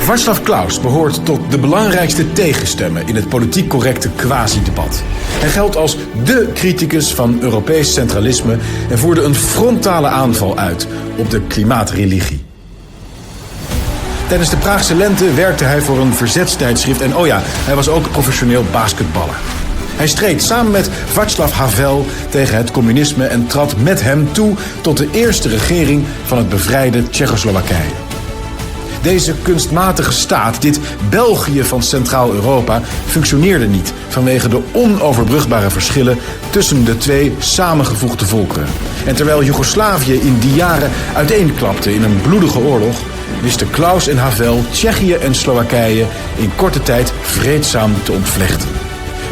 Václav Klaus behoort tot de belangrijkste tegenstemmen in het politiek correcte quasi-debat. Hij geldt als dé criticus van Europees centralisme en voerde een frontale aanval uit op de klimaatreligie. Tijdens de Praagse lente werkte hij voor een verzetstijdschrift en hij was ook professioneel basketballer. Hij streed samen met Václav Havel tegen het communisme en trad met hem toe tot de eerste regering van het bevrijde Tsjechoslowakije. Deze kunstmatige staat, dit België van Centraal-Europa, functioneerde niet vanwege de onoverbrugbare verschillen tussen de twee samengevoegde volkeren. En terwijl Joegoslavië in die jaren uiteenklapte in een bloedige oorlog, wisten Klaus en Havel Tsjechië en Slowakije in korte tijd vreedzaam te ontvlechten.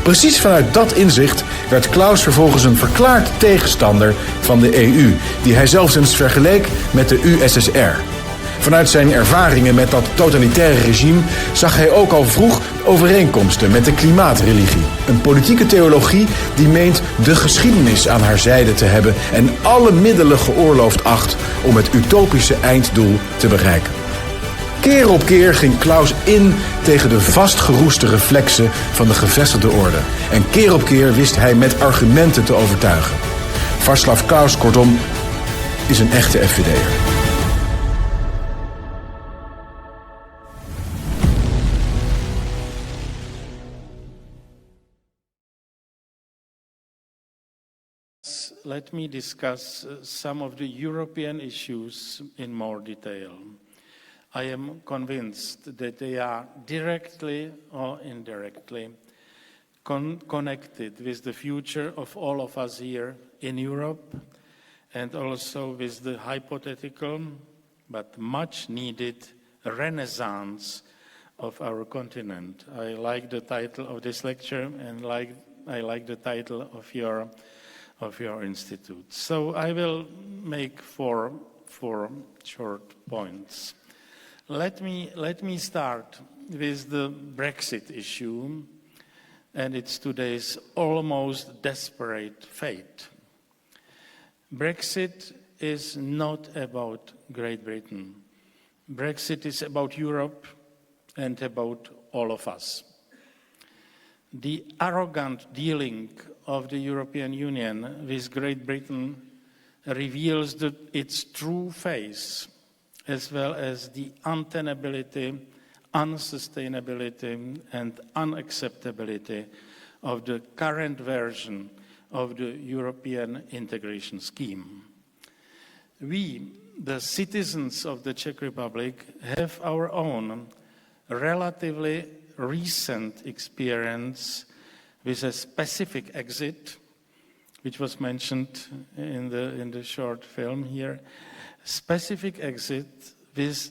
Precies vanuit dat inzicht werd Klaus vervolgens een verklaard tegenstander van de EU, die hij zelfs eens vergeleek met de USSR. Vanuit zijn ervaringen met dat totalitaire regime zag hij ook al vroeg overeenkomsten met de klimaatreligie. Een politieke theologie die meent de geschiedenis aan haar zijde te hebben en alle middelen geoorloofd acht om het utopische einddoel te bereiken. Keer op keer ging Klaus in tegen de vastgeroeste reflexen van de gevestigde orde. En keer op keer wist hij met argumenten te overtuigen. Václav Klaus, kortom, is een echte FVD'er. Let me discuss some of the European issues in more detail. I am convinced that they are directly or indirectly connected with the future of all of us here in Europe and also with the hypothetical but much needed renaissance of our continent. I like the title of this lecture and I like the title of your institute. So I will make four short points. Let me start with the Brexit issue and its today's almost desperate fate. Brexit is not about Great Britain. Brexit is about Europe and about all of us. The arrogant dealing of the European Union with Great Britain reveals its true face, as well as the untenability, unsustainability, and unacceptability of the current version of the European integration scheme. We, the citizens of the Czech Republic, have our own relatively recent experience with a specific exit, which was mentioned in the short film here, specific exit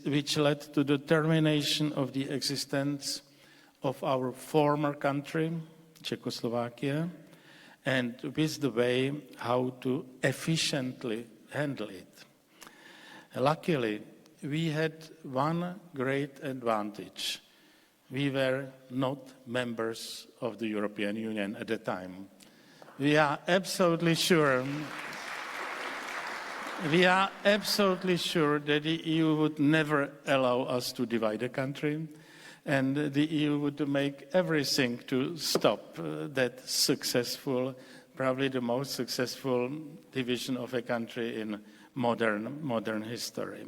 which led to the termination of the existence of our former country, Czechoslovakia, and with the way how to efficiently handle it. Luckily, we had one great advantage. We were not members of the European Union at the time. We are absolutely sure that the EU would never allow us to divide the country, and the EU would make everything to stop that successful, probably the most successful division of a country in modern history.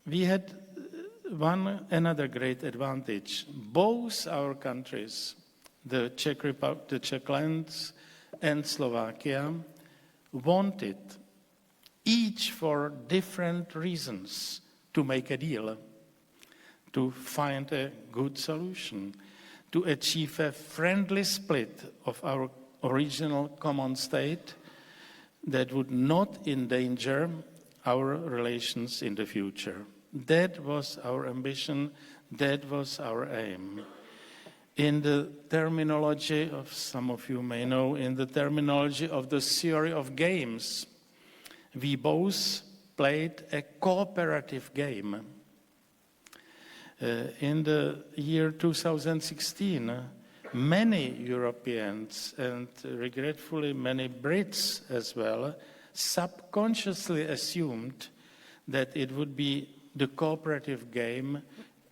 We had another great advantage. Both our countries, the Czech lands and Slovakia, wanted, each for different reasons, to make a deal, to find a good solution, to achieve a friendly split of our original common state that would not endanger our relations in the future. That was our ambition, that was our aim. In the terminology of, some of you may know, in the terminology of the theory of games, we both played a cooperative game. In the year 2016, many Europeans, and regretfully many Brits as well, subconsciously assumed that it would be the cooperative game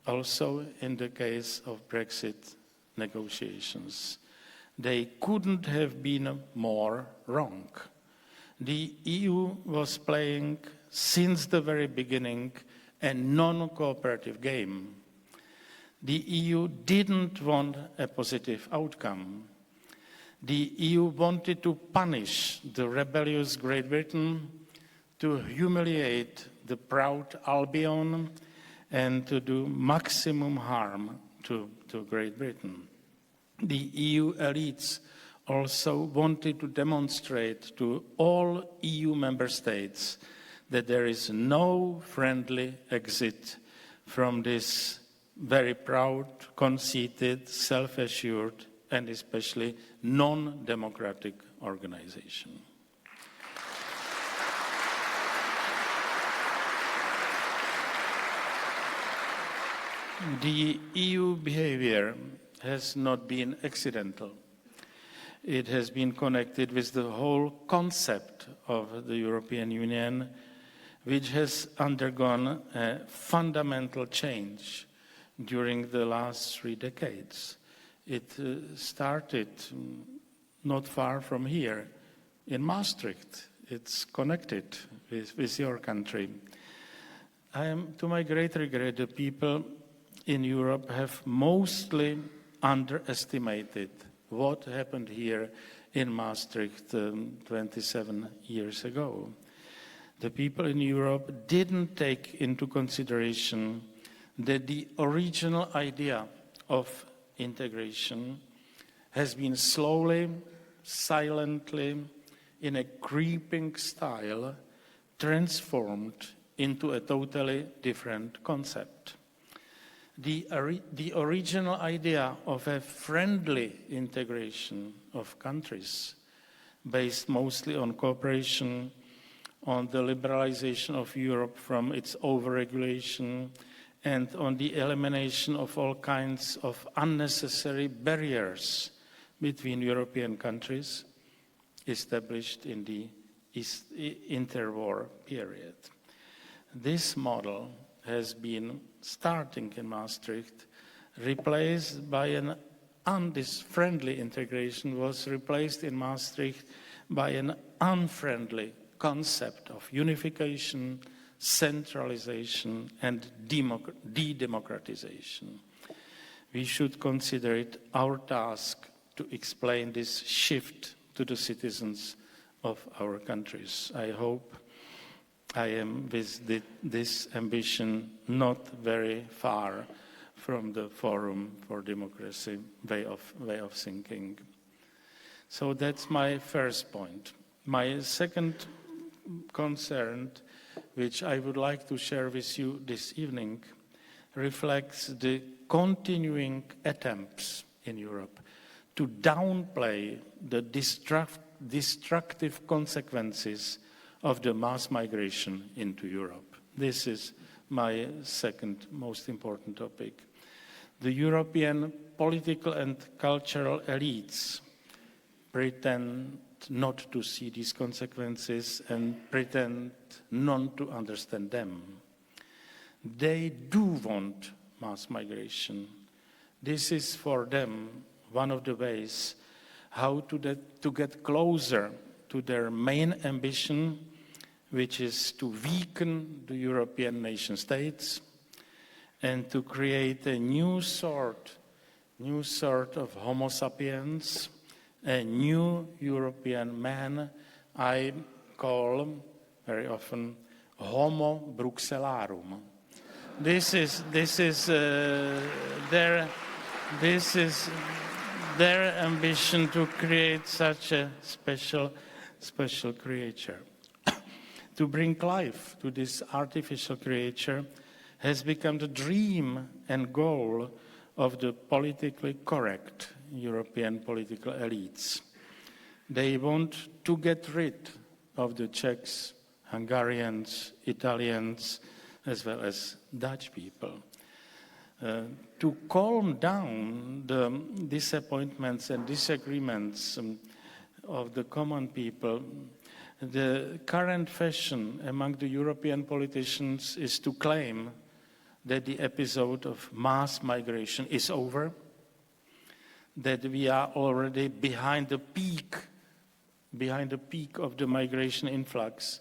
also in the case of Brexit negotiations. They couldn't have been more wrong. The EU was playing, since the very beginning, a non-cooperative game. The EU didn't want a positive outcome. The EU wanted to punish the rebellious Great Britain, to humiliate the proud Albion, and to do maximum harm to Great Britain. The EU elites also wanted to demonstrate to all EU member states that there is no friendly exit from this very proud, conceited, self-assured, and especially non-democratic organization. The EU behavior has not been accidental. It has been connected with the whole concept of the European Union, which has undergone a fundamental change during the last 3 decades. It started not far from here, in Maastricht. It's connected with your country. To my great regret, the people in Europe have mostly underestimated what happened here in Maastricht 27 years ago. The people in Europe didn't take into consideration that the original idea of integration has been slowly, silently, in a creeping style, transformed into a totally different concept. The original idea of a friendly integration of countries, based mostly on cooperation, on the liberalization of Europe from its overregulation, and on the elimination of all kinds of unnecessary barriers between European countries, established in the interwar period. This model has been, starting in Maastricht, replaced by this friendly integration was replaced in Maastricht by an unfriendly concept of unification, centralization, and de-democratization. We should consider it our task to explain this shift to the citizens of our countries. I hope I am, with this ambition, not very far from the Forum for Democracy way of thinking. So that's my first point. My second concern, which I would like to share with you this evening, reflects the continuing attempts in Europe to downplay the destructive consequences of the mass migration into Europe. This is my second most important topic. The European political and cultural elites pretend not to see these consequences and pretend not to understand them. They do want mass migration. This is for them one of the ways how to get closer to their main ambition, which is to weaken the European nation states and to create a new sort of Homo sapiens, a new European man I call very often Homo Bruxellarum. This is their ambition to create such a special creature. To bring life to this artificial creature has become the dream and goal of the politically correct European political elites. They want to get rid of the Czechs, Hungarians, Italians, as well as Dutch people. To calm down the disappointments and disagreements of the common people, the current fashion among the European politicians is to claim that the episode of mass migration is over, that we are already behind the peak of the migration influx.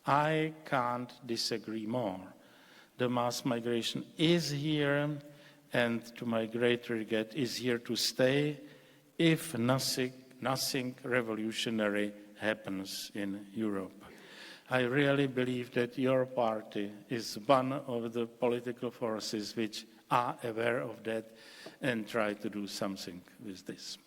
I can't disagree more. The mass migration is here, and to my great regret, is here to stay if nothing revolutionary happens in Europe. I really believe that your party is one of the political forces which are aware of that and try to do something with this.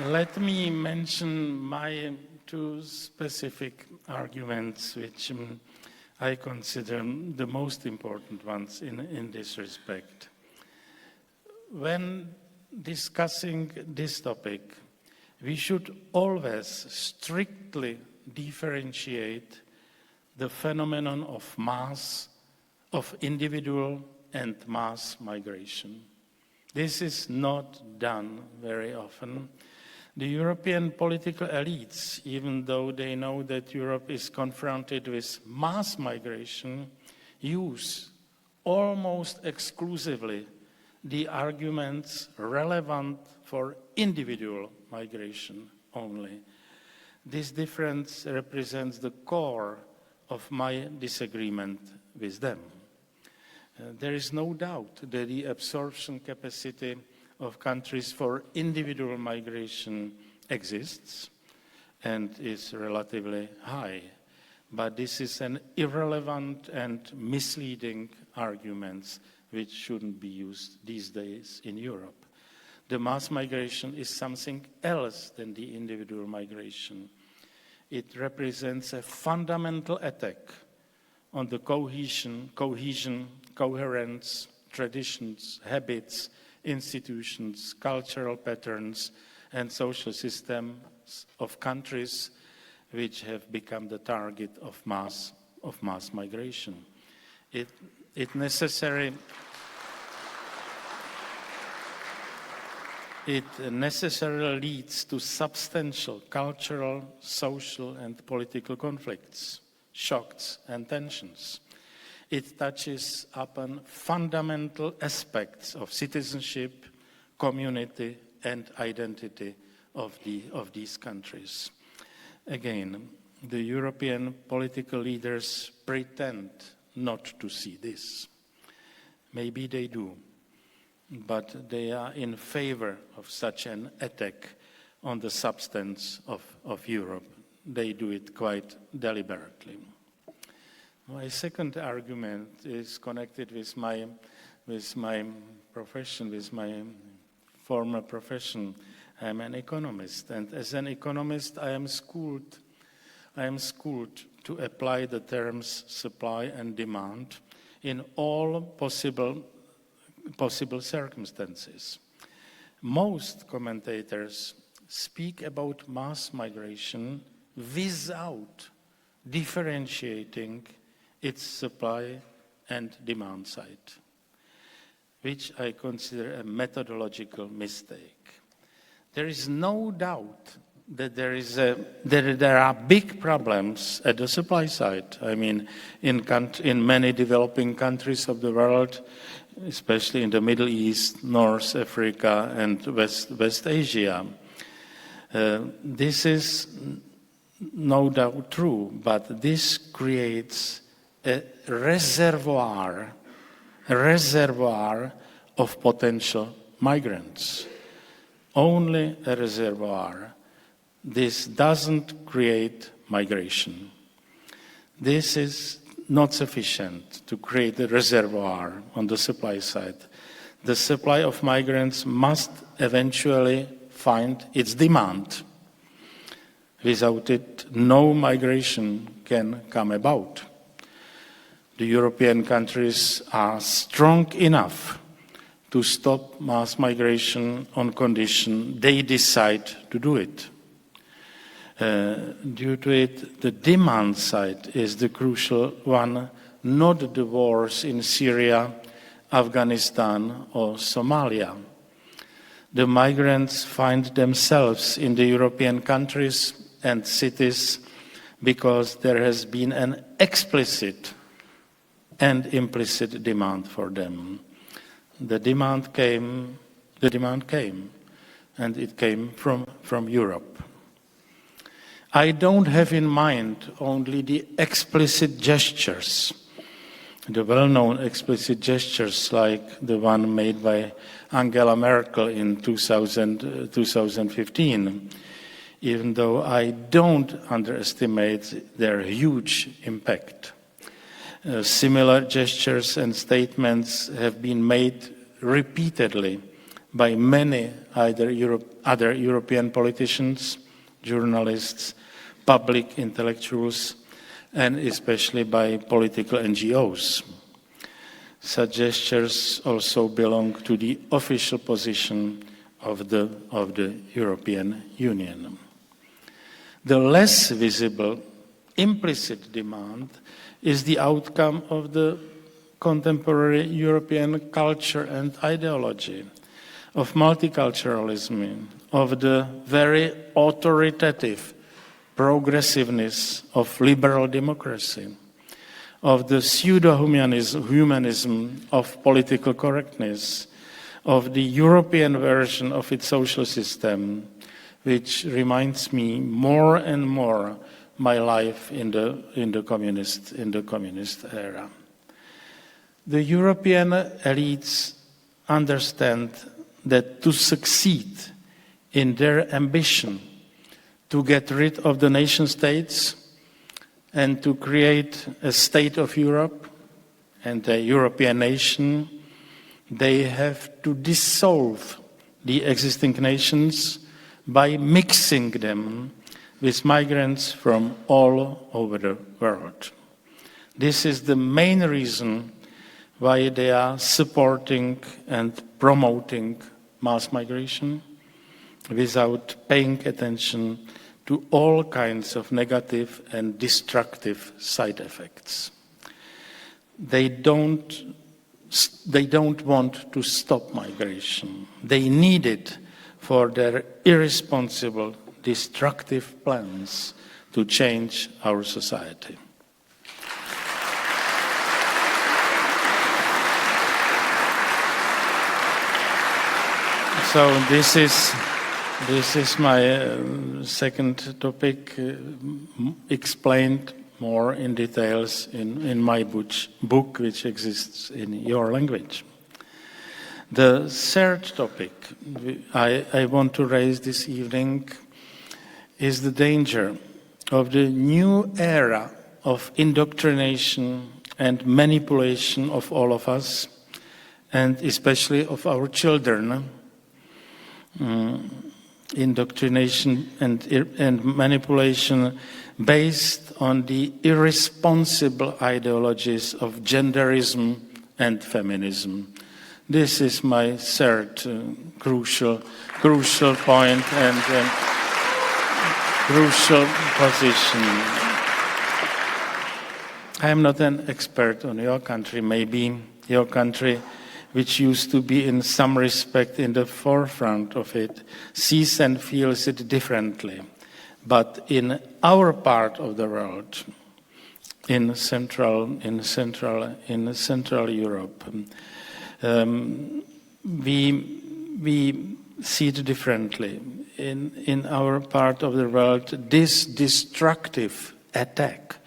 Let me mention my two specific arguments, which I consider the most important ones in this respect. When discussing this topic, we should always strictly differentiate the phenomenon of individual and mass migration. This is not done very often. The European political elites, even though they know that Europe is confronted with mass migration, use almost exclusively the arguments relevant for individual migration only. This difference represents the core of my disagreement with them. There is no doubt that the absorption capacity of countries for individual migration exists and is relatively high. But this is an irrelevant and misleading argument which shouldn't be used these days in Europe. The mass migration is something else than the individual migration. It represents a fundamental attack on the cohesion, coherence, traditions, habits, institutions, cultural patterns, and social systems of countries which have become the target of mass migration. It necessarily leads to substantial cultural, social, and political conflicts, shocks, and tensions. It touches upon fundamental aspects of citizenship, community, and identity of these countries. Again, the European political leaders pretend not to see this. Maybe they do, but they are in favor of such an attack on the substance of Europe. They do it quite deliberately. My second argument is connected with my profession, with my former profession. I am an economist, and as an economist, I am schooled to apply the terms supply and demand in all possible circumstances. Most commentators speak about mass migration without differentiating its supply and demand side, which I consider a methodological mistake. There is no doubt that there are big problems at the supply side. I mean, in many developing countries of the world, especially in the Middle East, North Africa, and West Asia. This is no doubt true, but this creates a reservoir of potential migrants. Only a reservoir. This doesn't create migration. This is not sufficient to create a reservoir on the supply side. The supply of migrants must eventually find its demand. Without it, no migration can come about. The European countries are strong enough to stop mass migration on condition they decide to do it. Due to it, the demand side is the crucial one, not the wars in Syria, Afghanistan, or Somalia. The migrants find themselves in the European countries and cities because there has been an explicit and implicit demand for them. The demand came, and it came from Europe. I don't have in mind only the explicit gestures, the well-known explicit gestures like the one made by Angela Merkel in 2015, even though I don't underestimate their huge impact. Similar gestures and statements have been made repeatedly by many other European politicians, journalists, public intellectuals, and especially by political NGOs. Such gestures also belong to the official position of the European Union. The less visible implicit demand is the outcome of the contemporary European culture and ideology, of multiculturalism, of the very authoritative progressiveness of liberal democracy, of the pseudo-humanism of political correctness, of the European version of its social system, which reminds me more and more my life in the communist era. The European elites understand that to succeed in their ambition to get rid of the nation states and to create a state of Europe and a European nation, they have to dissolve the existing nations by mixing them with migrants from all over the world. This is the main reason why they are supporting and promoting mass migration without paying attention to all kinds of negative and destructive side effects. They don't want to stop migration. They need it for their irresponsible, destructive plans to change our society. So this is my second topic, explained more in details in my book, which exists in your language. The third topic I want to raise this evening is the danger of the new era of indoctrination and manipulation of all of us, and especially of our children. Indoctrination and manipulation based on the irresponsible ideologies of genderism and feminism. This is my third crucial point and crucial position. I am not an expert on your country. Maybe your country, which used to be in some respect in the forefront of it, sees and feels it differently. But in our part of the world, in Central Europe, we see it differently. In our part of the world, this destructive attack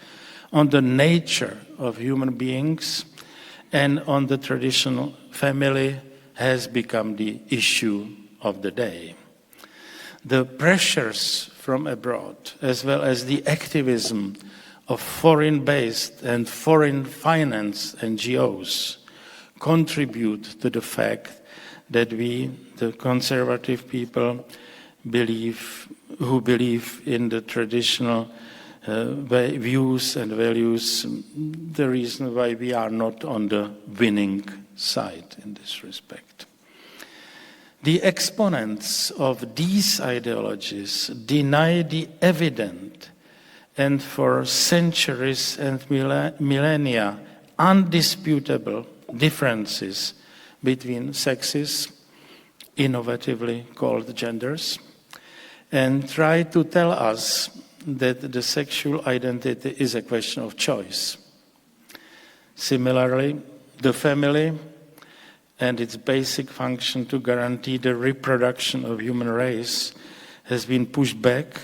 on the nature of human beings and on the traditional family has become the issue of the day. The pressures from abroad, as well as the activism of foreign-based and foreign-financed NGOs, contribute to the fact that we, the conservative people, who believe in the traditional views and values, the reason why we are not on the winning side in this respect. The exponents of these ideologies deny the evident and for centuries and millennia undisputable differences between sexes, innovatively called genders, and try to tell us that the sexual identity is a question of choice. Similarly, the family and its basic function to guarantee the reproduction of human race has been pushed back,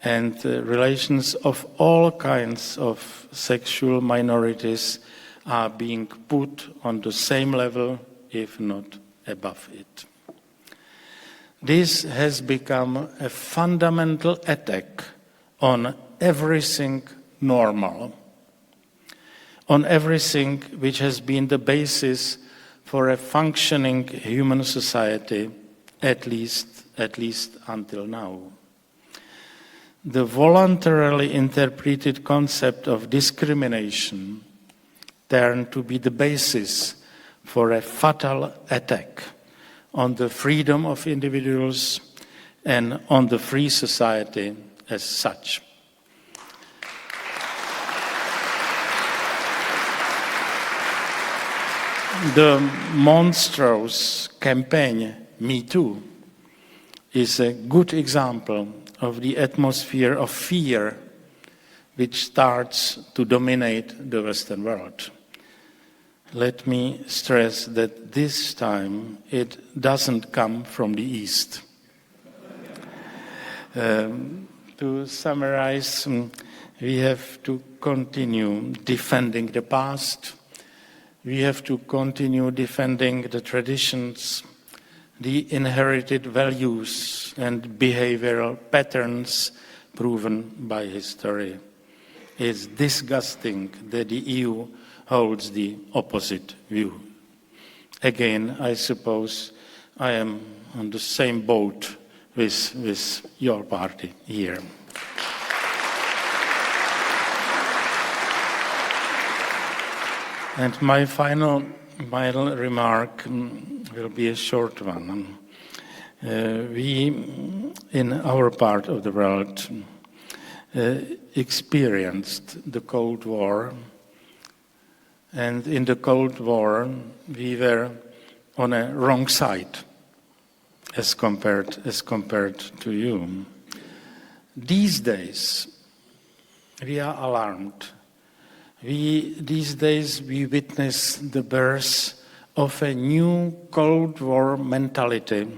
and relations of all kinds of sexual minorities are being put on the same level, if not above it. This has become a fundamental attack on everything normal, on everything which has been the basis for a functioning human society, at least until now. The voluntarily interpreted concept of discrimination turned to be the basis for a fatal attack on the freedom of individuals and on the free society as such. The monstrous campaign Me Too is a good example of the atmosphere of fear which starts to dominate the Western world. Let me stress that this time it doesn't come from the East. To summarize, we have to continue defending the past. We have to continue defending the traditions, the inherited values and behavioral patterns proven by history. It's disgusting that the EU holds the opposite view. Again, I suppose I am on the same boat with your party here. And my final remark will be a short one. We, in our part of the world, experienced the Cold War, and in the Cold War we were on a wrong side as compared to you. These days we are alarmed. These days we witness the birth of a new Cold War mentality,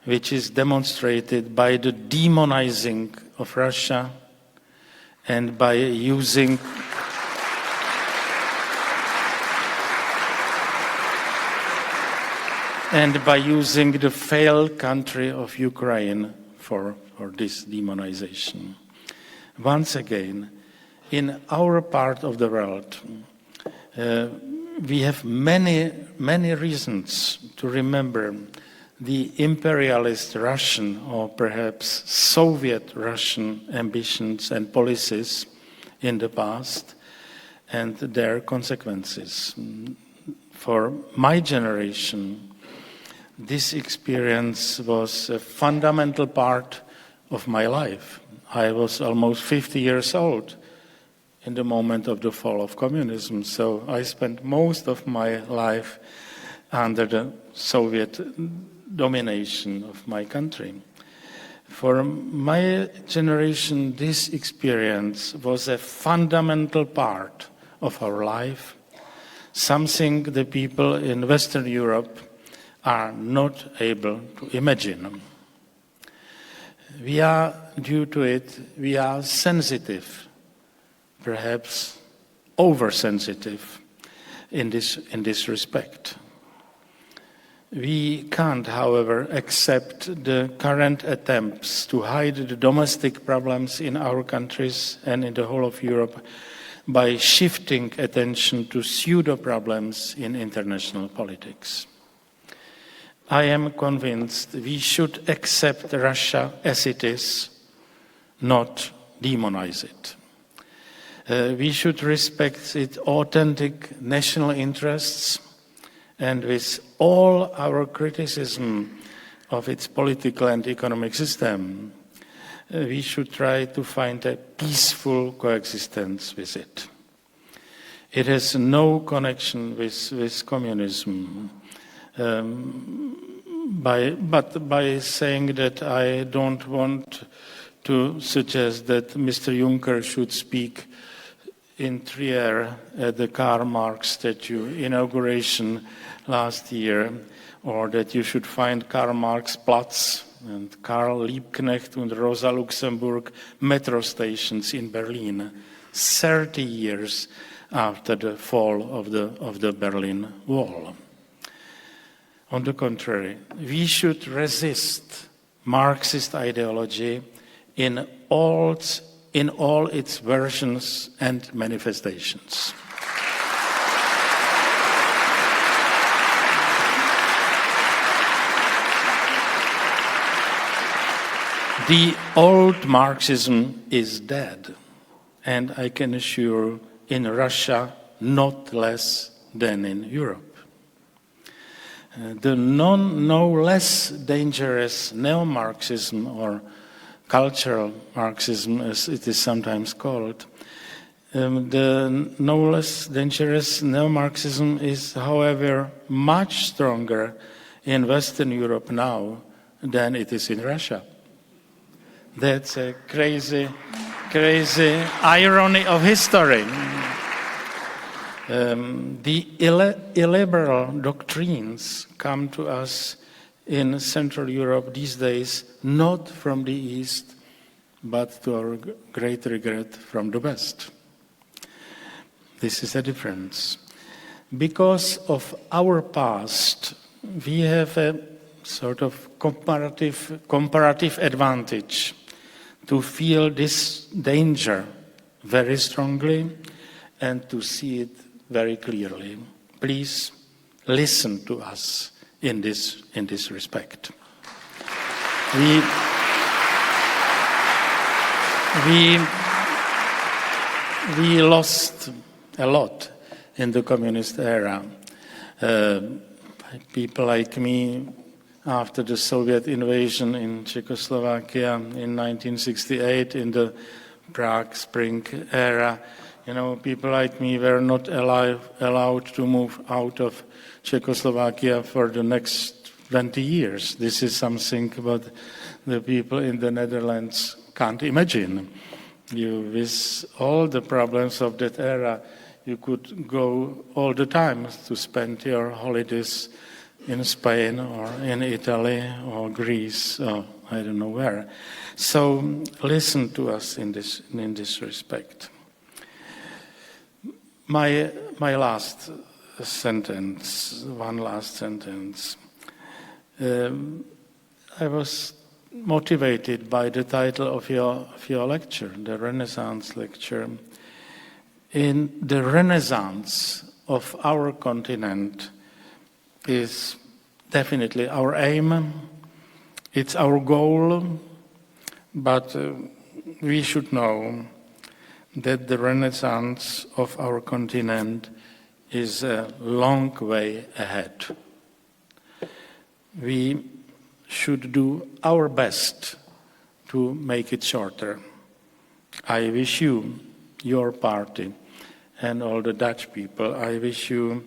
which is demonstrated by the demonizing of Russia and by using the failed country of Ukraine for this demonization. Once again, in our part of the world, we have many reasons to remember the imperialist Russian or perhaps Soviet Russian ambitions and policies in the past and their consequences. For my generation, this experience was a fundamental part of my life. I was almost 50 years old in the moment of the fall of communism, so I spent most of my life under the Soviet domination of my country. For my generation, this experience was a fundamental part of our life, something the people in Western Europe are not able to imagine. Due to it, we are sensitive, perhaps oversensitive in this respect. We can't, however, accept the current attempts to hide the domestic problems in our countries and in the whole of Europe by shifting attention to pseudo-problems in international politics. I am convinced we should accept Russia as it is, not demonize it. We should respect its authentic national interests, and with all our criticism of its political and economic system, we should try to find a peaceful coexistence with it. It has no connection with communism. But by saying that I don't want to suggest that Mr. Juncker should speak in Trier at the Karl Marx statue inauguration last year, or that you should find Karl Marx Platz and Karl Liebknecht and Rosa Luxemburg metro stations in Berlin, 30 years after the fall of the Berlin Wall. On the contrary, we should resist Marxist ideology in all its versions and manifestations. The old Marxism is dead, and I can assure in Russia not less than in Europe. The no less dangerous neo-Marxism, or cultural Marxism as it is sometimes called, the no less dangerous neo-Marxism is, however, much stronger in Western Europe now than it is in Russia. That's a crazy irony of history. The illiberal doctrines come to us in Central Europe these days, not from the East, but to our great regret from the West. This is a difference. Because of our past, we have a sort of comparative advantage to feel this danger very strongly and to see it very clearly. Please listen to us in this respect. We lost a lot in the communist era. People like me, after the Soviet invasion in Czechoslovakia in 1968, in the Prague Spring era, people like me were not allowed to move out of Czechoslovakia for the next 20 years. This is something what the people in the Netherlands can't imagine. With all the problems of that era, you could go all the time to spend your holidays in Spain or in Italy or Greece or I don't know where. So listen to us in this respect. My last sentence, one last sentence. I was motivated by the title of your lecture, the Renaissance lecture. In the Renaissance of our continent is definitely our aim, it's our goal, but we should know that the Renaissance of our continent is a long way ahead. We should do our best to make it shorter. I wish you, your party, and all the Dutch people, I wish you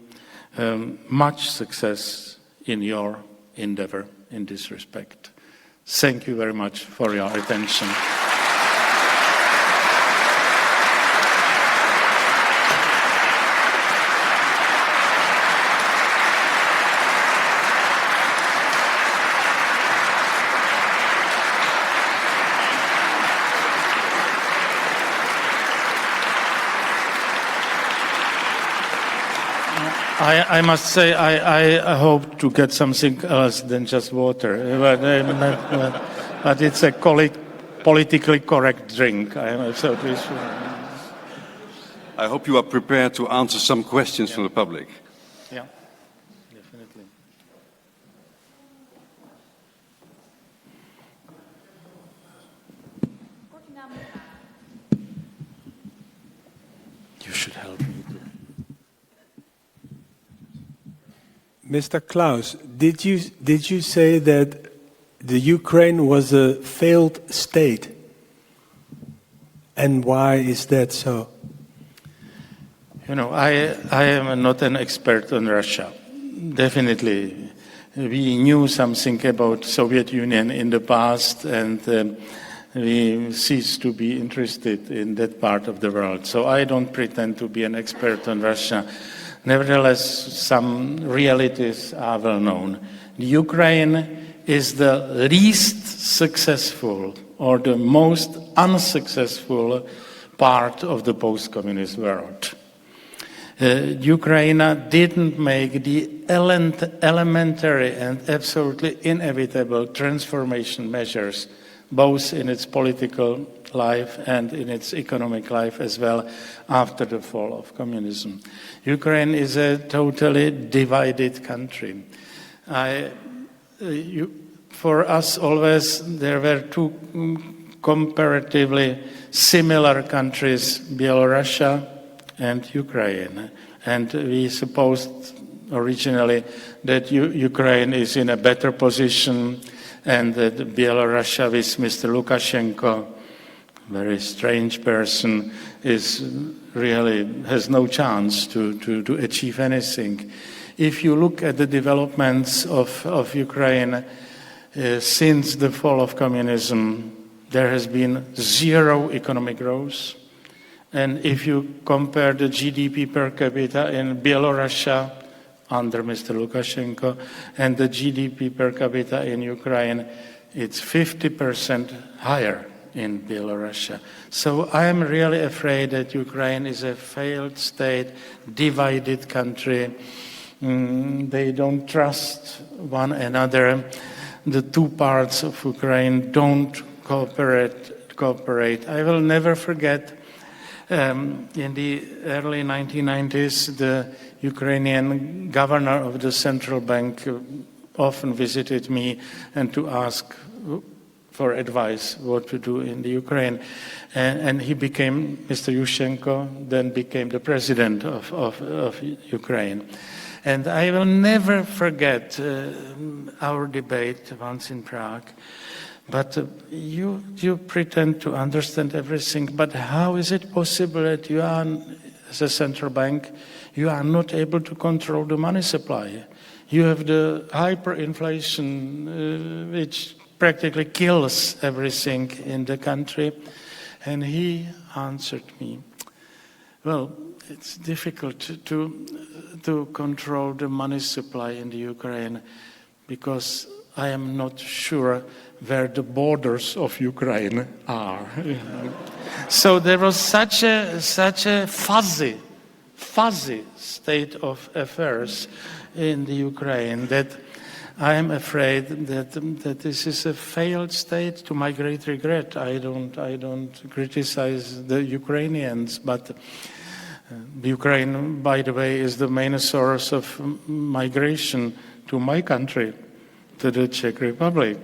much success in your endeavor in this respect. Thank you very much for your attention. I must say, I hope to get something else than just water, but it's a politically correct drink. I hope you are prepared to answer some questions from the public. Yeah, definitely. You should help me. Mr. Klaus, did you say that the Ukraine was a failed state? And why is that so? I am not an expert on Russia. Definitely, we knew something about Soviet Union in the past, and we cease to be interested in that part of the world. So I don't pretend to be an expert on Russia. Nevertheless, some realities are well known. Ukraine is the least successful or the most unsuccessful part of the post-communist world. Ukraine didn't make the elementary and absolutely inevitable transformation measures, both in its political life and in its economic life as well, after the fall of communism. Ukraine is a totally divided country. For us always, there were two comparatively similar countries, Belarus and Ukraine. And we supposed originally that Ukraine is in a better position and that Belarus with Mr. Lukashenko, very strange person, has no chance to achieve anything. If you look at the developments of Ukraine since the fall of communism, there has been zero economic growth. And if you compare the GDP per capita in Belarus under Mr. Lukashenko and the GDP per capita in Ukraine, it's 50% higher in Belarus. So I am really afraid that Ukraine is a failed state, divided country. They don't trust one another. The two parts of Ukraine don't cooperate. I will never forget in the early 1990s, the Ukrainian governor of the central bank often visited me and to ask for advice what to do in the Ukraine. And he became, Mr. Yushchenko, then became the president of Ukraine. And I will never forget our debate once in Prague. But you pretend to understand everything, but how is it possible that you are, as a central bank, you are not able to control the money supply? You have the hyperinflation, which practically kills everything in the country. And he answered me, well, it's difficult to control the money supply in the Ukraine because I am not sure where the borders of Ukraine are. So there was such a fuzzy state of affairs in the Ukraine that I am afraid that this is a failed state. To my great regret, I don't criticize the Ukrainians, but Ukraine, by the way, is the main source of migration to my country, to the Czech Republic.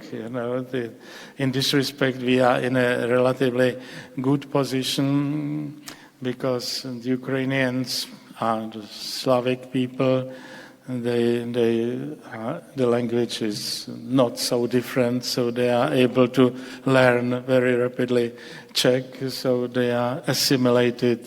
In this respect, we are in a relatively good position because the Ukrainians are the Slavic people. The language is not so different, so they are able to learn very rapidly Czech, so they are assimilated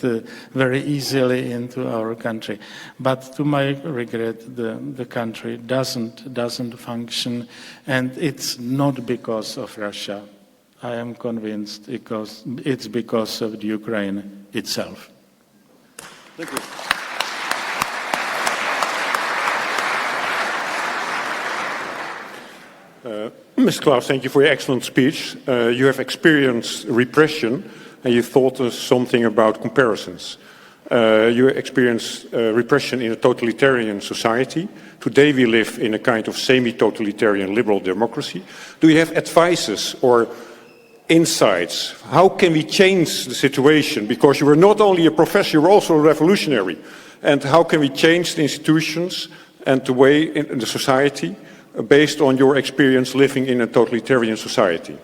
very easily into our country. But to my regret, the country doesn't function, and it's not because of Russia. I am convinced it's because of the Ukraine itself. Thank you. Mr. Klaus, thank you for your excellent speech. You have experienced repression and you thought us something about comparisons. You experienced repression in a totalitarian society. Today we live in a kind of semi-totalitarian liberal democracy. Do you have advices or insights? How can we change the situation? Because you were not only a professor, you were also a revolutionary. And how can we change the institutions and the way in the society based on your experience living in a totalitarian society?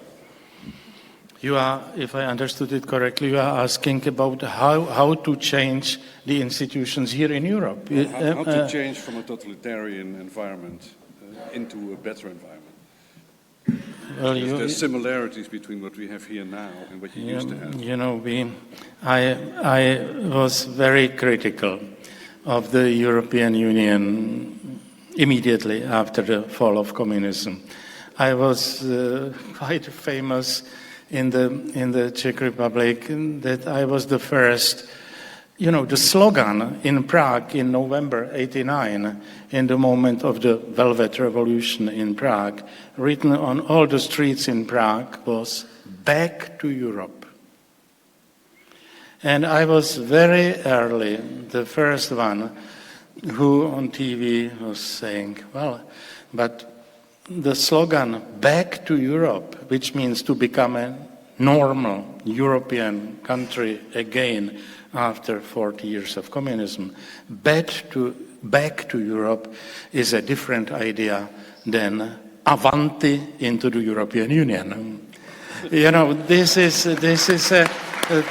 You are, if I understood it correctly, you are asking about how to change the institutions here in Europe. How to change from a totalitarian environment into a better environment. Well, there's similarities between what we have here now and what you used to have. You know, I was very critical of the European Union immediately after the fall of communism. I was quite famous in the Czech Republic that I was the first. You know, the slogan in Prague in November '89, in the moment of the Velvet Revolution in Prague, written on all the streets in Prague was "Back to Europe." And I was very early the first one who on TV was saying, well, but the slogan "Back to Europe," which means to become a normal European country again after 40 years of communism, back to Europe is a different idea than avanti into the European Union. You know, this is a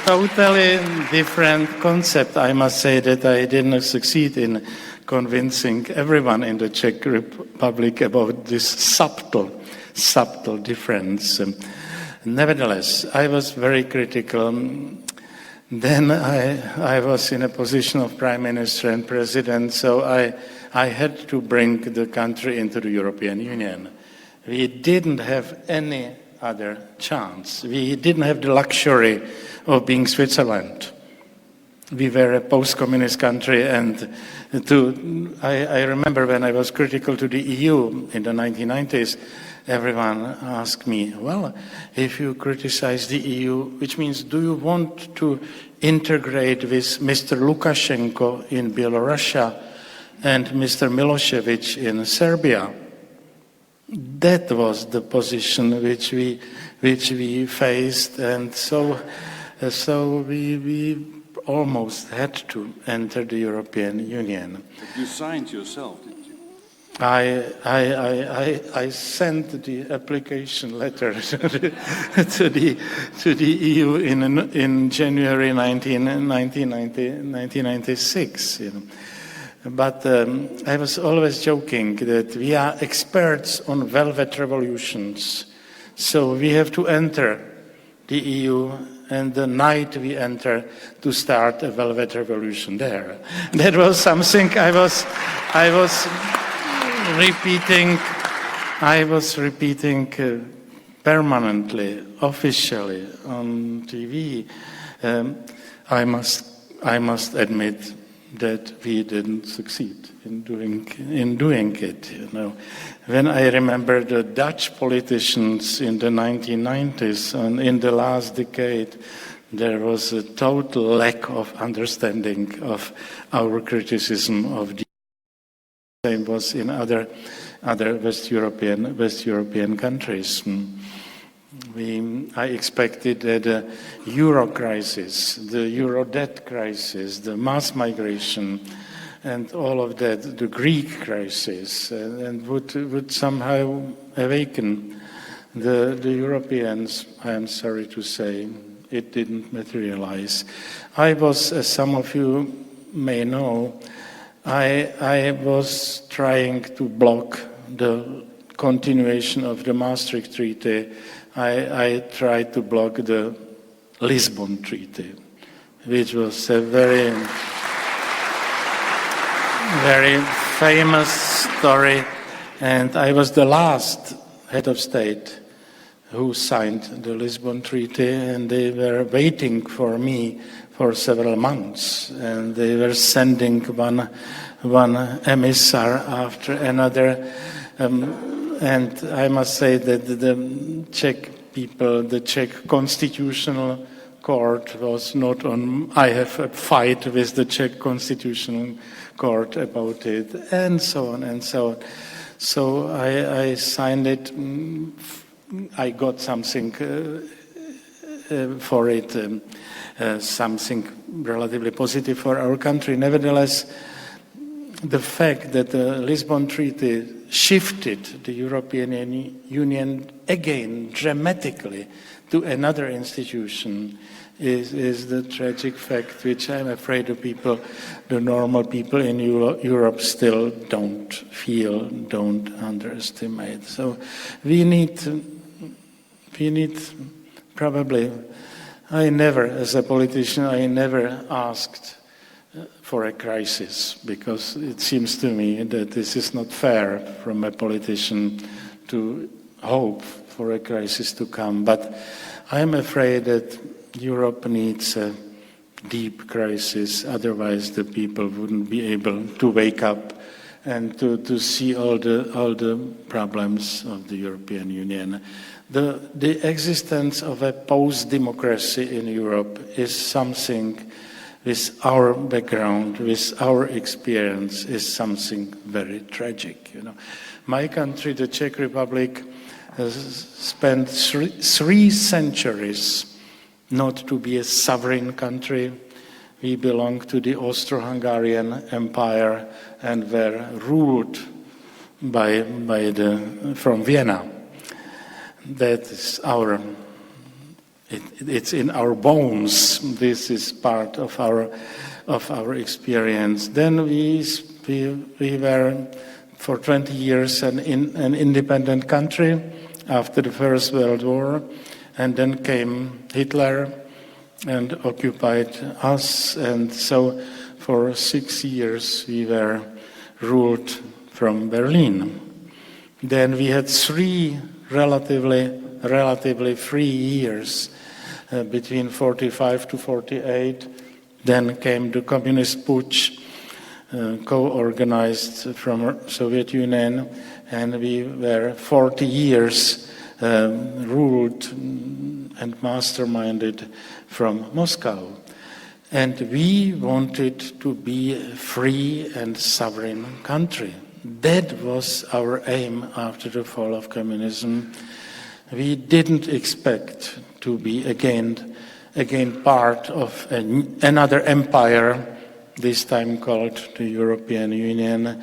totally different concept. I must say that I didn't succeed in convincing everyone in the Czech Republic about this subtle difference. Nevertheless, I was very critical. Then I was in a position of Prime Minister and President, so I had to bring the country into the European Union. We didn't have any other chance. We didn't have the luxury of being Switzerland. We were a post-communist country, and I remember when I was critical to the EU in the 1990s, everyone asked me, well, if you criticize the EU, which means do you want to integrate with Mr. Lukashenko in Belarus and Mr. Milosevic in Serbia? That was the position which we faced, and so we almost had to enter the European Union. But you signed yourself, didn't you? I sent the application letter to the EU in January 1996. You know. But I was always joking that we are experts on velvet revolutions, so we have to enter the EU, and the night we enter to start a velvet revolution there. That was something I was repeating permanently, officially on TV. I must admit that we didn't succeed in doing it. You know, when I remember the Dutch politicians in the 1990s and in the last decade, there was a total lack of understanding of our criticism of the same was in other West European countries. I expected that the euro crisis, the euro debt crisis, the mass migration, and all of that, the Greek crisis, and would somehow awaken the Europeans. I am sorry to say, it didn't materialize. I was, as some of you may know, I was trying to block the continuation of the Maastricht Treaty. I tried to block the Lisbon Treaty, which was a very, very famous story. And I was the last head of state who signed the Lisbon Treaty, and they were waiting for me for several months, and they were sending one emissary after another. And I must say that the Czech people, the Czech Constitutional Court was not on. I have a fight with the Czech Constitutional Court about it, and so on and so on. So I signed it. I got something for it, something relatively positive for our country. Nevertheless, the fact that the Lisbon Treaty shifted the European Union again dramatically to another institution is the tragic fact which I'm afraid the normal people in Europe still don't feel, don't underestimate. So we need probably, as a politician, I never asked for a crisis, because it seems to me that this is not fair from a politician to hope for a crisis to come. But I'm afraid that Europe needs a deep crisis, otherwise the people wouldn't be able to wake up and to see all the problems of the European Union. The existence of a post-democracy in Europe is something with our background, with our experience, is something very tragic. My country, the Czech Republic, has spent three centuries not to be a sovereign country. We belong to the Austro-Hungarian Empire and were ruled from Vienna. That is it's in our bones. This is part of our experience. Then we were for 20 years an independent country after the First World War, and then came Hitler and occupied us, and so for 6 years we were ruled from Berlin. Then we had 3 relatively free years between 45 to 48. Then came the communist putsch, co-organized from Soviet Union, and we were 40 years ruled and masterminded from Moscow. And we wanted to be a free and sovereign country. That was our aim after the fall of communism. We didn't expect to be again part of another empire, this time called the European Union.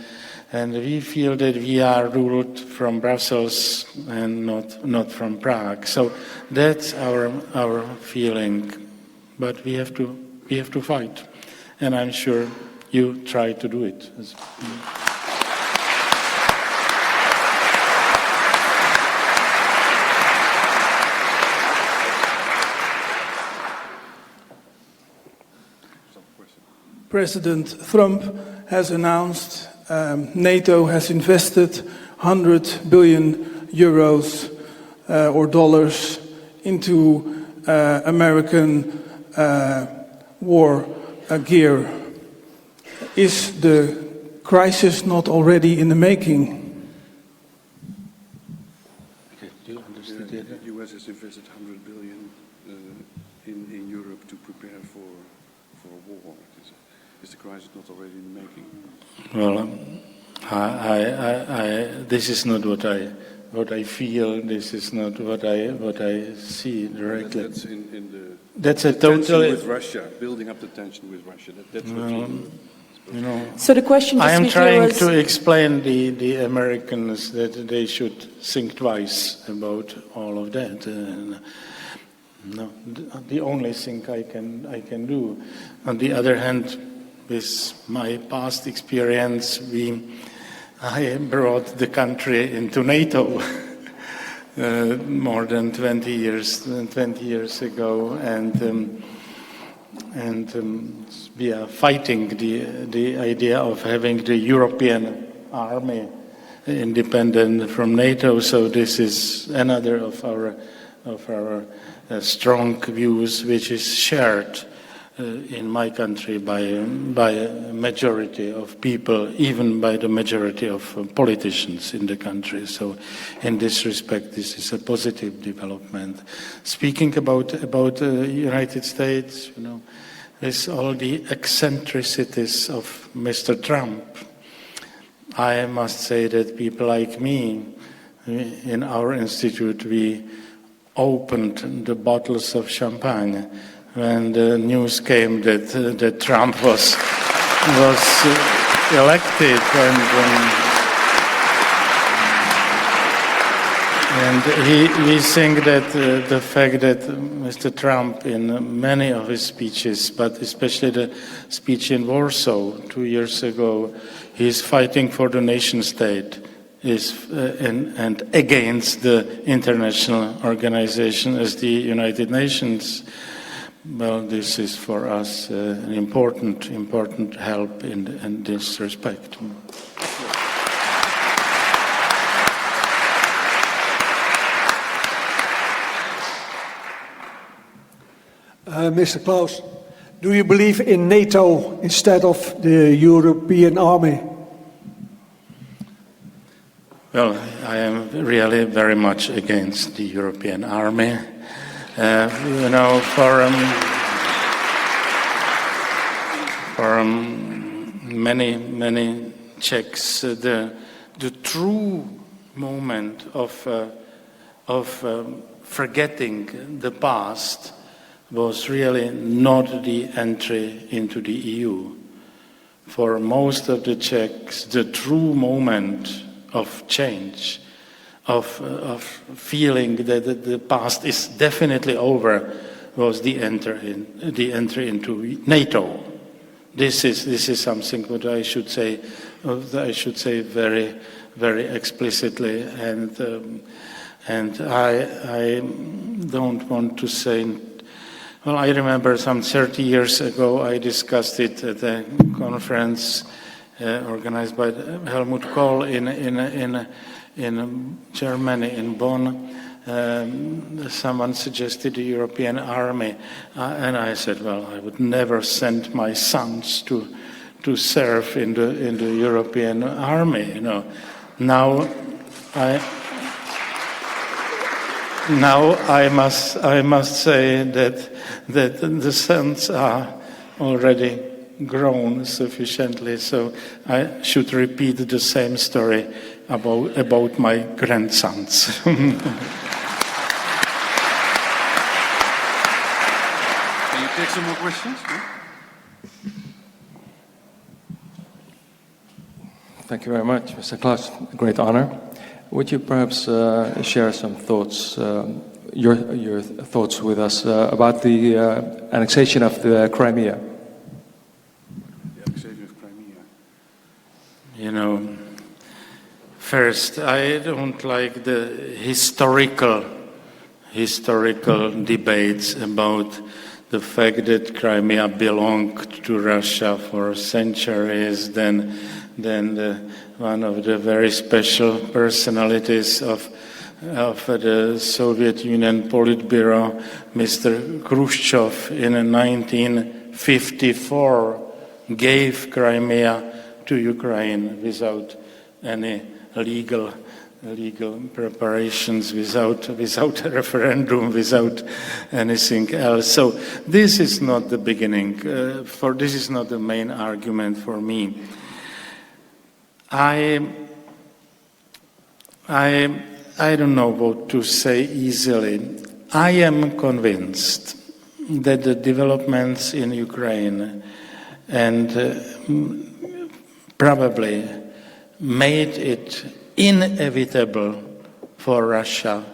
And we feel that we are ruled from Brussels and not from Prague. So that's our feeling. But we have to fight, and I'm sure you try to do it. President Trump has announced NATO has invested 100 billion euros or dollars into American war gear. Is the crisis not already in the making? Do you understand? The US has invested 100 billion in Europe to prepare for a war. Is the crisis not already in the making? Well, this is not what I feel. This is not what I see directly. That's in the that's a tension totally with Russia, building up the tension with Russia. That's what you know. So the question I am just trying was, to explain the Americans that they should think twice about all of that. No, the only thing I can do. On the other hand, with my past experience, I brought the country into NATO more than 20 years ago, and we are fighting the idea of having the European army independent from NATO. So this is another of our strong views, which is shared in my country by a majority of people, even by the majority of politicians in the country. So in this respect, this is a positive development. Speaking about the United States, with all the eccentricities of Mr. Trump, I must say that people like me, in our institute, we opened the bottles of champagne when the news came that Trump was elected, and we think that the fact that Mr. Trump, in many of his speeches, but especially the speech in Warsaw 2 years ago, he's fighting for the nation state and against the international organization as the United Nations. Well, this is for us an important help in this respect. Mr. Klaus, do you believe in NATO instead of the European army? Well, I am really very much against the European army. For many Czechs, the true moment of forgetting the past was really not the entry into the EU. For most of the Czechs, the true moment of change, of feeling that the past is definitely over, was the entry into NATO. This is something that I should say very, very explicitly, and I don't want to say. Well, I remember some 30 years ago I discussed it at a conference organized by Helmut Kohl in Germany, in Bonn. Someone suggested the European army, and I said, well, I would never send my sons to serve in the European army. Now I must say that the sons are already grown sufficiently, so I should repeat the same story about my grandsons. Can you take some more questions? Thank you very much, Mr. Klaus. A great honor. Would you perhaps share some thoughts, your thoughts with us about the annexation of the Crimea? The annexation of Crimea. First, I don't like the historical debates about the fact that Crimea belonged to Russia for centuries, then one of the very special personalities of the Soviet Union Politburo, Mr. Khrushchev, in 1954 gave Crimea to Ukraine without any legal preparations, without a referendum, without anything else. So this is not the beginning. This is not the main argument for me. I don't know what to say easily. I am convinced that the developments in Ukraine and probably made it inevitable for Russia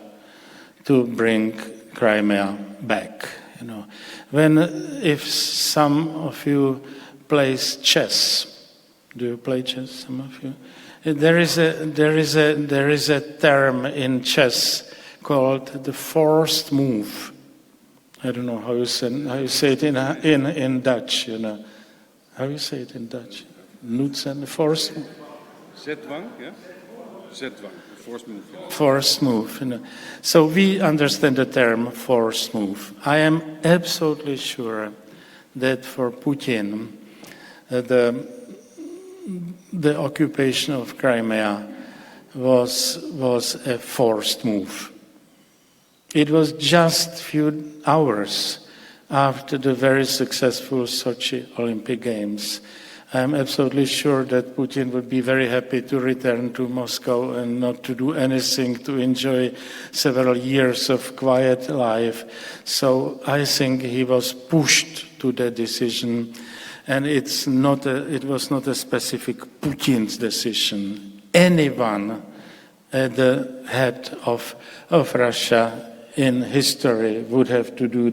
to bring Crimea back. If some of you plays chess. Do you play chess, some of you? There is a term in chess called the forced move. I don't know how you say it in Dutch. How you say it in Dutch? Nutzen, the forced. Zetwang, yeah. Zetwang, forced move. Forced move. So we understand the term forced move. I am absolutely sure that for Putin, the occupation of Crimea was a forced move. It was just a few hours after the very successful Sochi Olympic Games. I am absolutely sure that Putin would be very happy to return to Moscow and not to do anything, to enjoy several years of quiet life. So I think he was pushed to that decision. And it was not a specific Putin's decision. Anyone at the head of Russia in history would have to do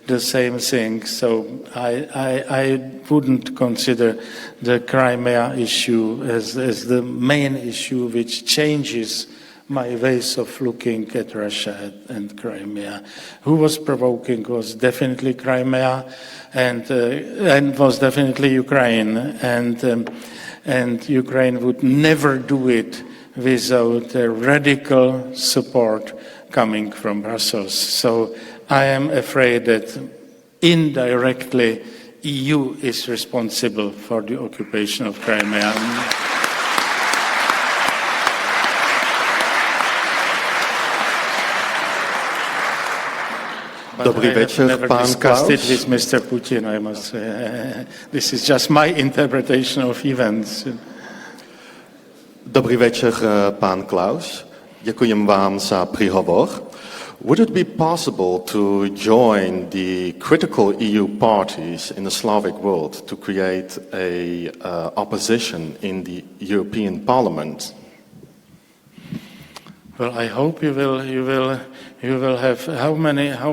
the same thing. So I wouldn't consider the Crimea issue as the main issue which changes my ways of looking at Russia and Crimea. Who was provoking was definitely Crimea and was definitely Ukraine. And Ukraine would never do it without a radical support coming from Brussels. So I am afraid that indirectly EU is responsible for the occupation of Crimea. Dobrý večer, never pán discussed it Klaus. with Mr. Putin, I must say. This is just my interpretation of events. Dobrý večer, pán Klaus. Děkuji vám za příhovor. Would it be possible to join the critical EU parties in the Slavic world to create a opposition in the European Parliament? Well, I hope you will have how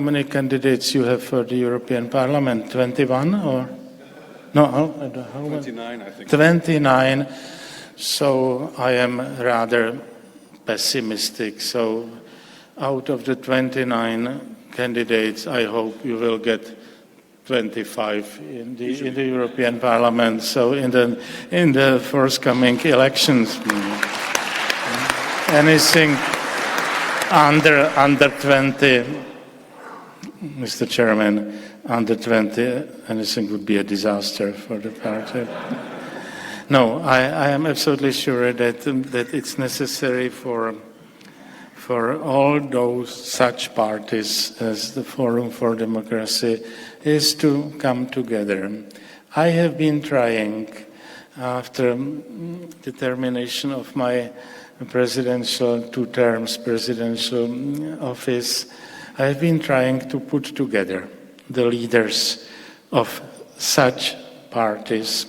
many candidates you have for the European Parliament? 21 or no? How 29, I think. 29. So I am rather pessimistic. So out of the 29 candidates, I hope you will get 25 in the European Parliament. So in the forthcoming elections, anything under 20, Mr. Chairman, under 20, anything would be a disaster for the party. No, I am absolutely sure that it's necessary for all those such parties as the Forum for Democracy is to come together. I have been trying, after the termination of my presidential presidential office, I have been trying to put together the leaders of such parties.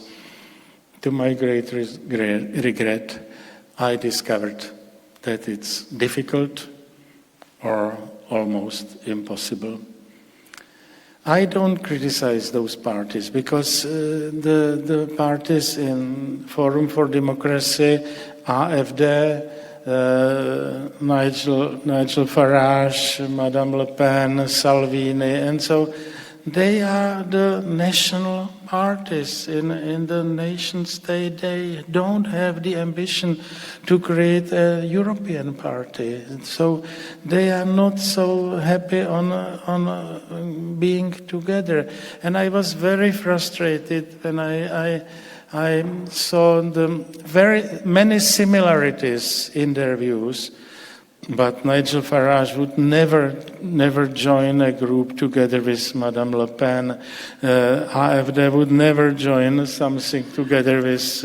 To my great regret, I discovered that it's difficult or almost impossible. I don't criticize those parties because the parties in Forum for Democracy, AfD, Nigel Farage, Madame Le Pen, Salvini, and so they are the national parties in the nation state. They don't have the ambition to create a European party. So they are not so happy on being together. And I was very frustrated when I saw the very many similarities in their views. But Nigel Farage would never join a group together with Madame Le Pen. AfD would never join something together with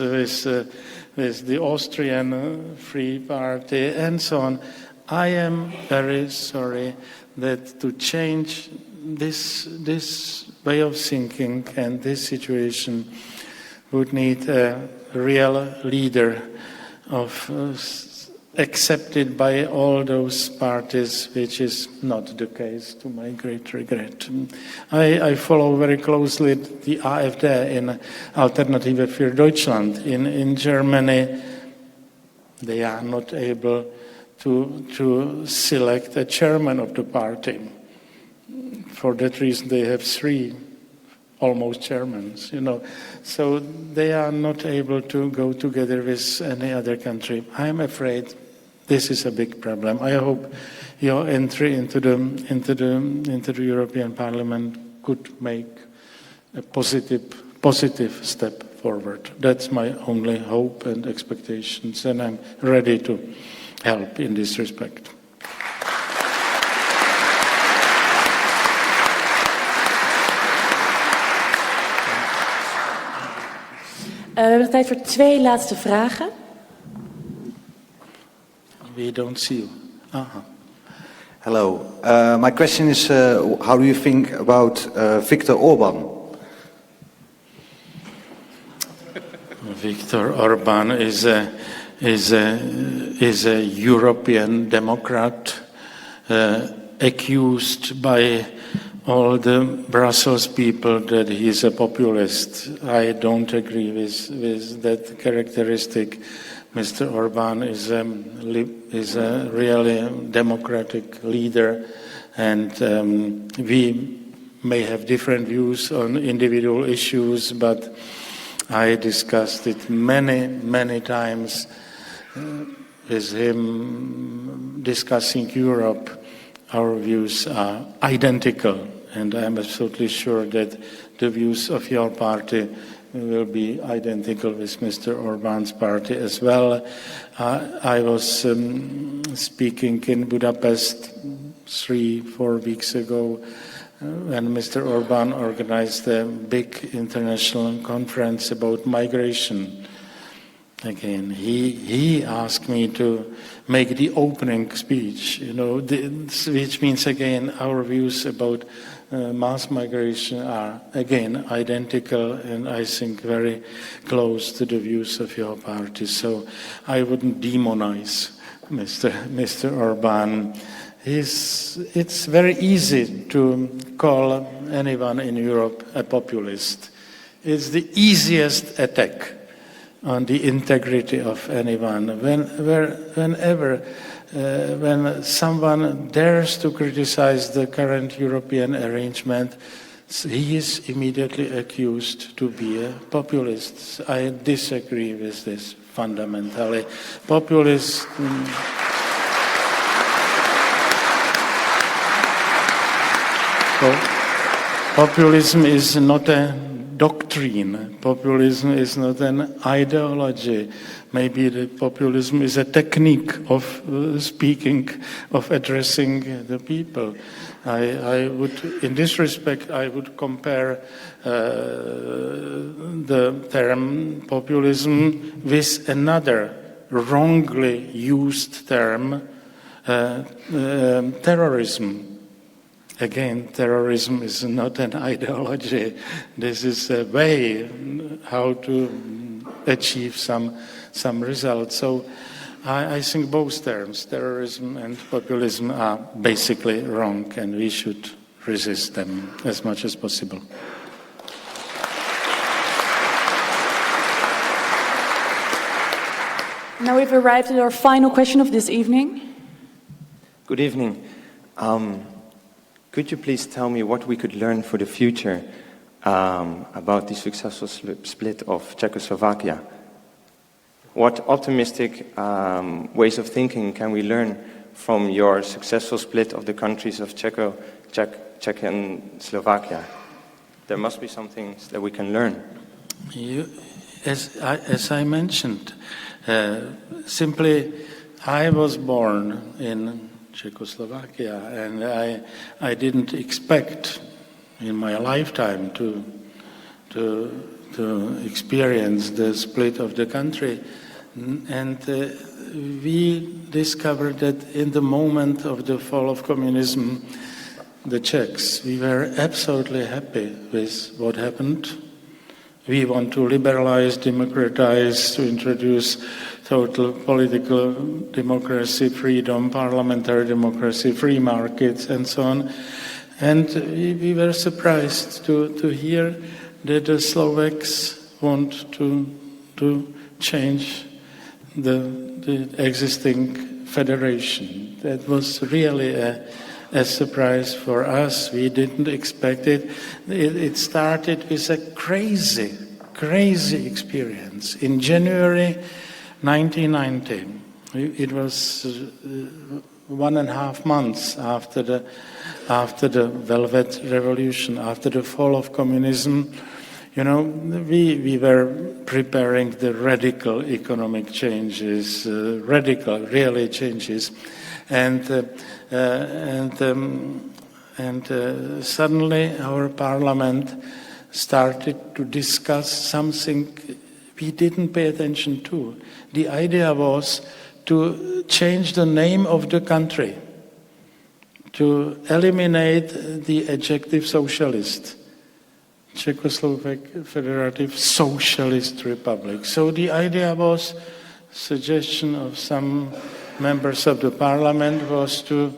the Austrian Free Party, and so on. I am very sorry that to change this way of thinking and this situation would need a real leader accepted by all those parties, which is not the case, to my great regret. I follow very closely the AfD in Alternative für Deutschland. In Germany, they are not able to select a chairman of the party. For that reason, they have 3 almost chairmen, So they are not able to go together with any other country. I am afraid this is a big problem. I hope your entry into the European Parliament could make a positive step forward. That's my only hope and expectations, and I'm ready to help in this respect. We hebben tijd voor 2 laatste vragen. We don't see you. Hello. My question is, how do you think about Viktor Orban? Viktor Orban is a European Democrat accused by all the Brussels people that he is a populist. I don't agree with that characteristic. Mr. Orban is a really democratic leader, and we may have different views on individual issues, but I discussed it many times with him discussing Europe. Our views are identical, And I'm absolutely sure that the views of your party will be identical with Mr. Orbán's party as well. I was speaking in Budapest 3-4 weeks ago when Mr. Orbán organized a big international conference about migration. Again, he asked me to make the opening speech, which means, again, our views about mass migration are, again, identical and I think very close to the views of your party. So I wouldn't demonize Mr. Orbán. It's very easy to call anyone in Europe a populist. It's the easiest attack on the integrity of anyone. When someone dares to criticize the current European arrangement, he is immediately accused to be a populist. I disagree with this fundamentally. Populism is not a doctrine. Populism is not an ideology. Maybe the populism is a technique of speaking, of addressing the people. I would, in this respect, I would compare the term populism with another wrongly used term, terrorism. Again, terrorism is not an ideology. This is a way how to achieve some results. So I think both terms, terrorism and populism, are basically wrong, and we should resist them as much as possible. Now we've arrived at our final question of this evening. Good evening. Could you please tell me what we could learn for the future about the successful split of Czechoslovakia? What optimistic ways of thinking can we learn from your successful split of the countries of Czech and Slovakia? There must be some things that we can learn. As I mentioned, simply I was born in Czechoslovakia, and I didn't expect in my lifetime to experience the split of the country. And we discovered that in the moment of the fall of communism, the Czechs, we were absolutely happy with what happened. We want to liberalize, democratize, to introduce total political democracy, freedom, parliamentary democracy, free markets, and so on. And we were surprised to hear that the Slovaks want to change the existing federation. That was really a surprise for us. We didn't expect it. It started with a crazy experience. In January 1990, it was 1.5 months after the Velvet Revolution, after the fall of communism. We were preparing the radical economic changes, really changes, and suddenly our parliament started to discuss something we didn't pay attention to. The idea was to change the name of the country, to eliminate the adjective socialist. Czechoslovak Federative Socialist Republic. So the idea was, suggestion of some members of the parliament was to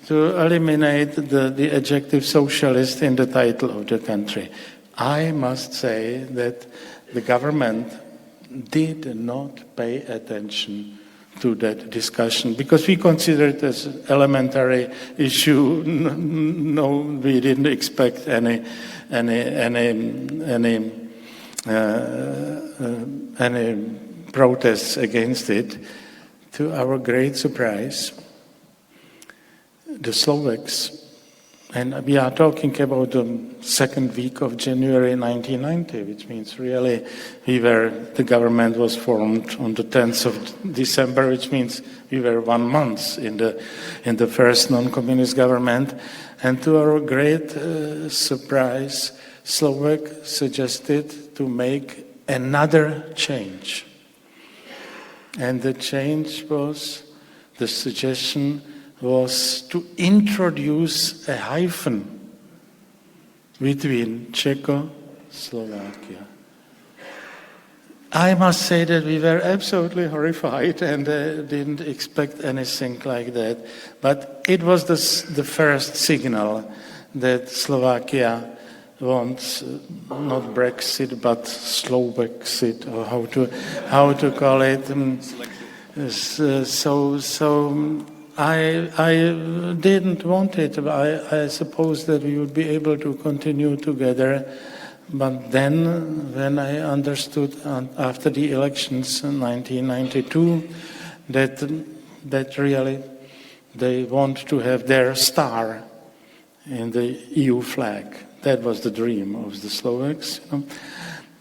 eliminate the adjective socialist in the title of the country. I must say that the government did not pay attention to that discussion because we considered it as an elementary issue. No, we didn't expect any protests against it. To our great surprise, the Slovaks And we are talking about the second week of January 1990, which means really the government was formed on the 10th of December, which means we were 1 month in the first non-communist government. And to our great surprise, Slovak suggested to make another change. And the change was, the suggestion was to introduce a hyphen between Czechoslovakia. I must say that we were absolutely horrified and didn't expect anything like that. But it was the first signal that Slovakia wants not Brexit but Slovaksit, or how to call it. So I didn't want it. I suppose that we would be able to continue together. But then, when I understood after the elections in 1992 that really they want to have their star in the EU flag, that was the dream of the Slovaks.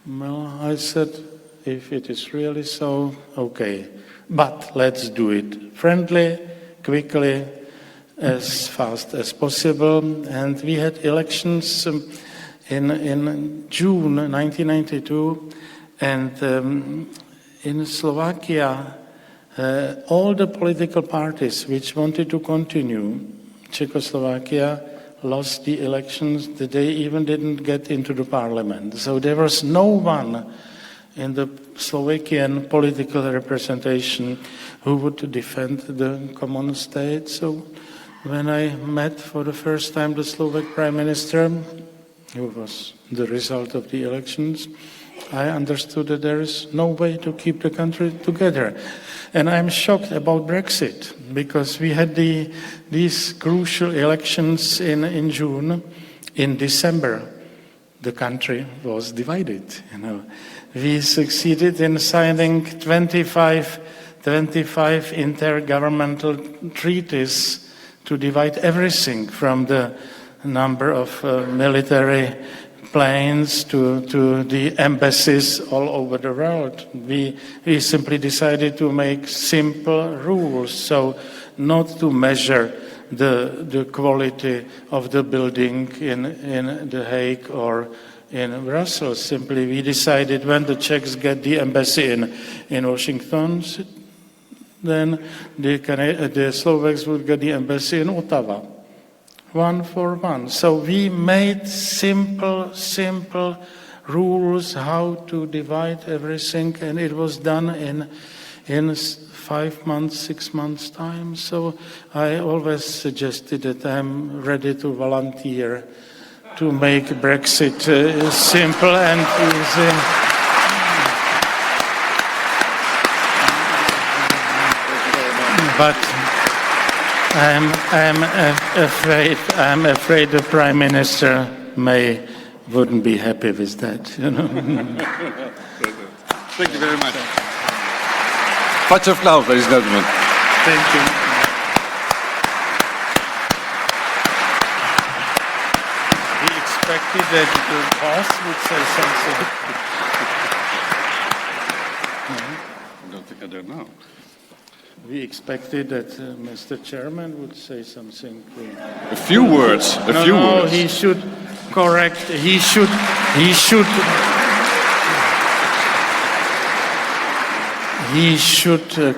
Well, I said, if it is really so, okay, but let's do it friendly, quickly, as fast as possible. And we had elections in June 1992, and in Slovakia, all the political parties which wanted to continue Czechoslovakia lost the elections. They even didn't get into the parliament. So there was no one in the Slovakian political representation who would defend the common state. So when I met for the first time the Slovak Prime Minister, who was the result of the elections, I understood that there is no way to keep the country together. And I'm shocked about Brexit, because we had these crucial elections in June. In December, the country was divided. We succeeded in signing 25 intergovernmental treaties to divide everything from the number of military planes to the embassies all over the world. We simply decided to make simple rules, so not to measure the quality of the building in The Hague or in Brussels. Simply we decided when the Czechs get the embassy in Washington, then the Slovaks would get the embassy in Ottawa. 1 for 1. So we made simple rules how to divide everything, and it was done in 5 months, 6 months time. So I always suggested that I'm ready to volunteer to make Brexit simple and easy. But I'm afraid the Prime Minister wouldn't be happy with that. Thank you very much. Václav Klaus, ladies and gentlemen. Thank you. We expected that the boss would say something. I don't think I don't know. We expected that Mr. Chairman would say something. A few words. No, he should correct. He should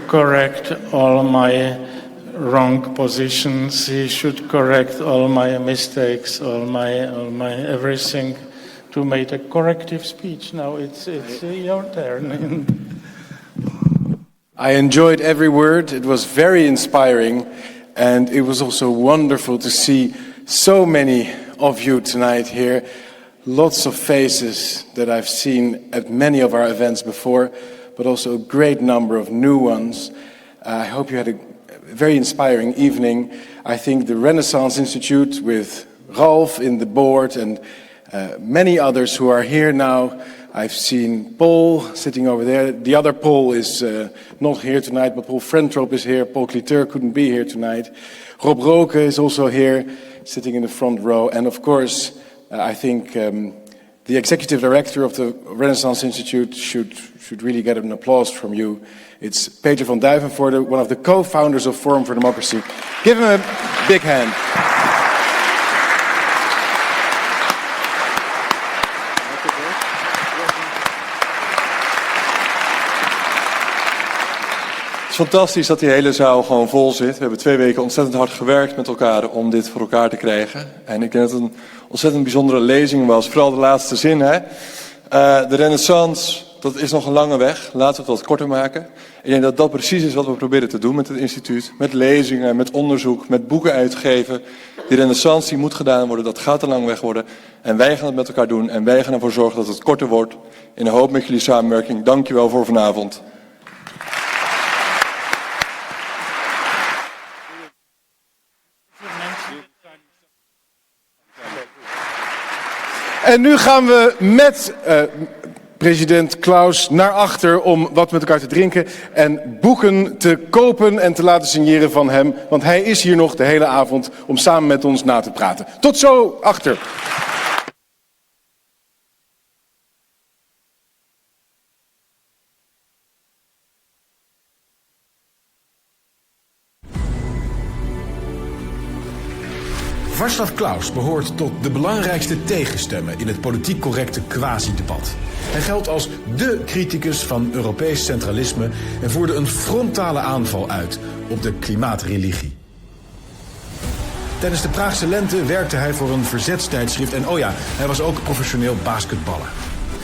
correct all my wrong positions. He should correct all my mistakes, all my everything, to make a corrective speech. Now it's your turn. I enjoyed every word. It was very inspiring, and it was also wonderful to see so many of you tonight here. Lots of faces that I've seen at many of our events before, but also a great number of new ones. I hope you had a very inspiring evening. I think the Renaissance Institute, with Ralph in the board and many others who are here now. I've seen Paul sitting over there. The other Paul is not here tonight, but Paul Frentrop is here. Paul Cliteur couldn't be here tonight. Rob Roke is also here. sitting in the front row. And of course, I think the executive director of the Renaissance Institute should really get an applause from you. It's Peter van Duivenvoorde, one of the co-founders of Forum for Democracy. Give him a big hand. Het is fantastisch dat die hele zaal gewoon vol zit. We hebben 2 weken ontzettend hard gewerkt met elkaar om dit voor elkaar te krijgen. En ik denk dat het een ontzettend bijzondere lezing was. Vooral de laatste zin, hè. De Renaissance, dat is nog een lange weg. Laten we het wat korter maken. Ik denk dat dat precies is wat we proberen te doen met het instituut. Met lezingen, met onderzoek, met boeken uitgeven. Die Renaissance die moet gedaan worden, dat gaat een lange weg worden. En wij gaan het met elkaar doen. En wij gaan ervoor zorgen dat het korter wordt. In de hoop met jullie samenwerking. Dank je wel voor vanavond. En nu gaan we met president Klaus naar achter om wat met elkaar te drinken en boeken te kopen en te laten signeren van hem. Want hij is hier nog de hele avond om samen met ons na te praten. Tot zo achter. Václav Klaus behoort tot de belangrijkste tegenstemmen in het politiek correcte quasi-debat. Hij geldt als dé criticus van Europees centralisme en voerde een frontale aanval uit op de klimaatreligie. Tijdens de Praagse lente werkte hij voor een verzetstijdschrift en hij was ook professioneel basketballer.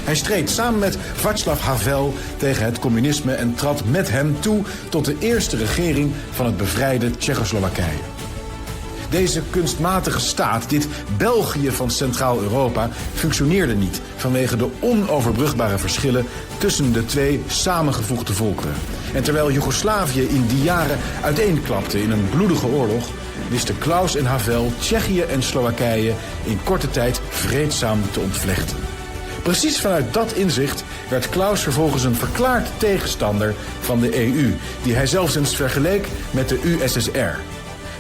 Hij streed samen met Václav Havel tegen het communisme en trad met hem toe tot de eerste regering van het bevrijde Tsjechoslowakije. Deze kunstmatige staat, dit België van Centraal-Europa, functioneerde niet vanwege de onoverbrugbare verschillen tussen de 2 samengevoegde volkeren. En terwijl Joegoslavië in die jaren uiteenklapte in een bloedige oorlog, wisten Klaus en Havel Tsjechië en Slowakije in korte tijd vreedzaam te ontvlechten. Precies vanuit dat inzicht werd Klaus vervolgens een verklaard tegenstander van de EU, die hij zelfs eens vergeleek met de USSR.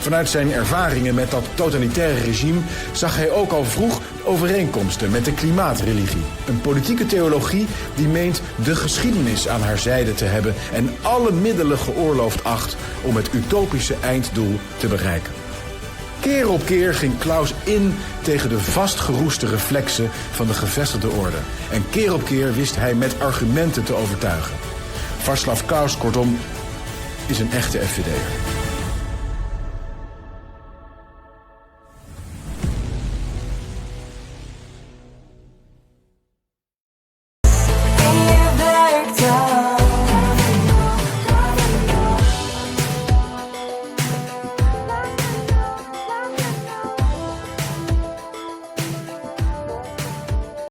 Vanuit zijn ervaringen met dat totalitaire regime zag hij ook al vroeg overeenkomsten met de klimaatreligie. Een politieke theologie die meent de geschiedenis aan haar zijde te hebben en alle middelen geoorloofd acht om het utopische einddoel te bereiken. Keer op keer ging Klaus in tegen de vastgeroeste reflexen van de gevestigde orde. En keer op keer wist hij met argumenten te overtuigen. Václav Klaus, kortom, is een echte FVD'er.